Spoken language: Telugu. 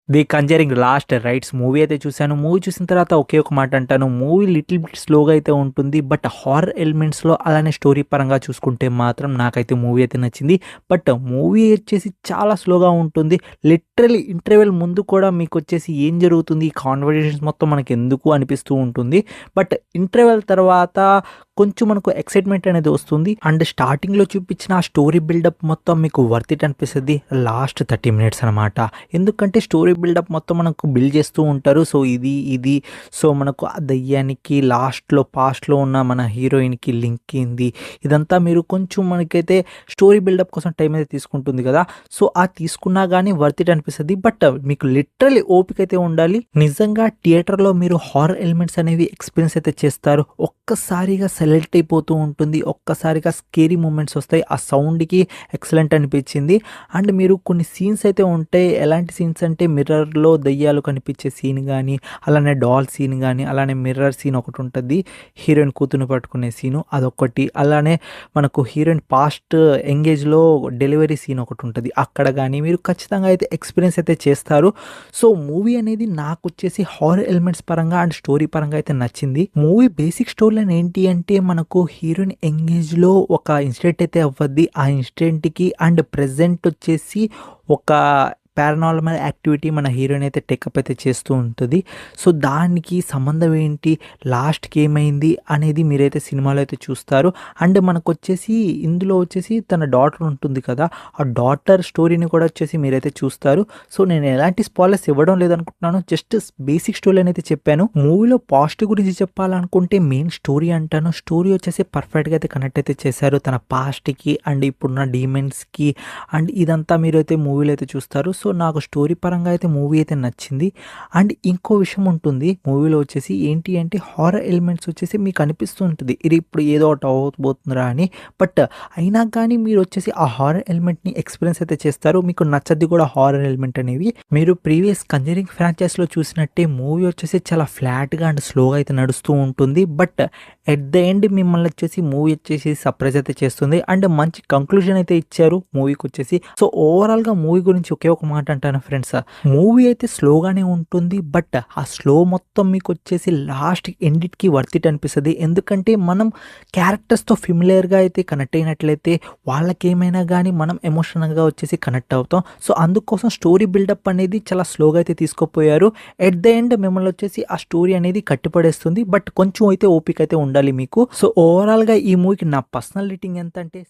ది కంజరింగ్ లాస్ట్ రైట్స్ మూవీ అయితే చూసాను. మూవీ చూసిన తర్వాత ఒకే ఒక మాట అంటాను. మూవీ లిటిల్ బిట్ స్లోగా అయితే ఉంటుంది. బట్ హారర్ ఎలిమెంట్స్‌లో అలానే స్టోరీ పరంగా చూసుకుంటే మాత్రం నాకైతే మూవీ అయితే నచ్చింది. బట్ మూవీ వచ్చేసి చాలా స్లోగా ఉంటుంది. లిటరల్లీ ఇంటర్వెల్ ముందు కూడా మీకొచ్చేసి ఏం జరుగుతుంది? ఈ కాన్వర్జేషన్స్ మొత్తం మనకెందుకు అనిపిస్తూ ఉంటుంది. బట్ ఇంటర్వెల్ తర్వాత కొంచెం మనకు ఎక్సైట్‌మెంట్ అనేది వస్తుంది. అండ్ స్టార్టింగ్‌లో చూపించిన ఆ స్టోరీ బిల్డప్ మొత్తం మీకు వర్త్ ఇట్ అనిపిస్తది. లాస్ట్ 30 మినిట్స్ అనమాట. ఎందుకంటే స్టోరీ బిల్డప్ మొత్తం మనకు బిల్డ్ చేస్తూ ఉంటారు. సో ఇది సో మనకు ఆ దయ్యానికి లాస్ట్‌లో పాస్ట్‌లో ఉన్న మన హీరోయిన్‌కి లింక్ ఏంది? ఇదంతా మీరు కొంచెం మనకైతే స్టోరీ బిల్డప్ కోసం టైం అయితే తీసుకుంటుంది కదా! సో ఆ తీసుకున్నా గానీ వర్త్ ఇట్ అనిపిస్తది. బట్ మీకు లిటరల్లీ ఓపిక అయితే ఉండాలి. నిజంగా థియేటర్‌లో మీరు హారర్ ఎలిమెంట్స్ అనేవి ఎక్స్‌పీరియన్స్ అయితే చేస్తారు. ఒక్కసారిగా సైలెంట్ అయిపోతూ ఉంటుంది. ఒక్కసారిగా స్కేరీ మూమెంట్స్ వస్తాయి. ఆ సౌండ్‌కి ఎక్సలెంట్ అనిపించింది. అండ్ మీరు కొన్ని సీన్స్ అయితే ఉంటాయి. ఎలాంటి సీన్స్ అంటే మిర్రర్‌లో దెయ్యాలు కనిపించే సీన్ గానీ, అలానే డాల్ సీన్ గానీ, అలానే మిర్రర్ సీన్ ఒకటుంటది. హీరోయిన్ కూతుర్ని పట్టుకునే సీను అదొకటి. అలానే మనకు హీరోయిన్ పాస్ట్ యంగేజ్‌లో డెలివరీ సీన్ ఒకటుంటది. అక్కడ గానీ మీరు ఖచ్చితంగా అయితే ఎక్స్‌పీరియన్స్ అయితే చేస్తారు. సో మూవీ అనేది నాకొచ్చేసి హారర్ ఎలిమెంట్స్ పరంగా అండ్ స్టోరీ పరంగా అయితే నచ్చింది. మూవీ బేసిక్ స్టోరీ లైన్ ఏంటి అంటే మనకు హీరోయిన్ ఎంగేజ్‌లో ఒక ఇన్సిడెంట్ అయితే అవ్వద్ది. ఆ ఇన్సిడెంట్‌కి అండ్ ప్రెజెంట్ వచ్చేసి ఒక పారానార్మల్ యాక్టివిటీ మన హీరోయిన్ అయితే టేకప్ అయితే చేస్తూ ఉంటది. సో దానికి సంబంధం ఏంటి? లాస్ట్‌కి ఏమైంది? అనేది మీరైతే సినిమాలో అయితే చూస్తారు. అండ్ మనకొచ్చేసి ఇందులో వచ్చేసి తన డాటర్ ఉంటుంది కదా! ఆ డాటర్ స్టోరీని కూడా వచ్చేసి మీరైతే చూస్తారు. సో నేను ఎలాంటి స్పాయిలర్స్ ఇవ్వడం లేదనుకుంటున్నాను. జస్ట్ బేసిక్ స్టోరీ అయితే చెప్పాను. మూవీలో పాజిటివ్ గురించి చెప్పాలనుకుంటే మెయిన్ స్టోరీ అంటాను. స్టోరీ వచ్చేసి పర్ఫెక్ట్‌గా అయితే కనెక్ట్ అయితే చేశారు. తన పాస్ట్‌కి అండ్ ఇప్పుడున్న డీమన్స్‌కి అండ్ ఇదంతా మీరైతే మూవీలో అయితే చూస్తారు. సో నాకు స్టోరీ పరంగా అయితే మూవీ అయితే నచ్చింది. అండ్ ఇంకో విషయం ఉంటుంది మూవీలో వచ్చేసి ఏంటి అంటే హారర్ ఎలిమెంట్స్ వచ్చేసి మీకు అనిపిస్తూ ఉంటుంది. ఇది ఇప్పుడు ఏదో ఒకటి అవ్వబోతుందిరా అని. బట్ అయినా కానీ మీరు వచ్చేసి ఆ హారర్ ఎలిమెంట్‌ని ఎక్స్‌పీరియన్స్ అయితే చేస్తారు. మీకు నచ్చద్ది కూడా హారర్ ఎలిమెంట్ అనేవి. మీరు ప్రీవియస్ కంజరింగ్ ఫ్రాంచైజ్‌లో చూసినట్టే మూవీ వచ్చేసి చాలా ఫ్లాట్‌గా అండ్ స్లోగా అయితే నడుస్తూ ఉంటుంది. బట్ ఎట్ ద ఎండ్ మిమ్మల్ని వచ్చేసి మూవీ వచ్చేసి సర్ప్రైజ్ అయితే చేస్తుంది. అండ్ మంచి కంక్లూజన్ అయితే ఇచ్చారు మూవీకి వచ్చేసి. సో ఓవరాల్‌గా మూవీ గురించి ఒకే ఒక మాట అంటాను ఫ్రెండ్స్. మూవీ అయితే స్లోగానే ఉంటుంది. బట్ ఆ స్లో మొత్తం మీకు వచ్చేసి లాస్ట్ ఎండిట్‌కి వర్త్ ఇట్ అనిపిస్తది. ఎందుకంటే మనం క్యారెక్టర్స్‌తో ఫెమిలియర్‌గా అయితే కనెక్ట్ అయినట్లయితే వాళ్ళకేమైనా గానీ మనం ఎమోషనల్‌గా వచ్చేసి కనెక్ట్ అవుతాం. సో అందుకోసం స్టోరీ బిల్డప్ అనేది చాలా స్లోగా అయితే తీసుకుపోయారు. ఎట్ ద ఎండ్ మిమ్మల్ని వచ్చేసి ఆ స్టోరీ అనేది కట్టిపడేస్తుంది. బట్ కొంచెం అయితే ఓపిక అయితే ఉండాలి మీకు. సో ఓవరాల్‌గా ఈ మూవీకి నా పర్సనల్ రేటింగ్ ఎంత అంటే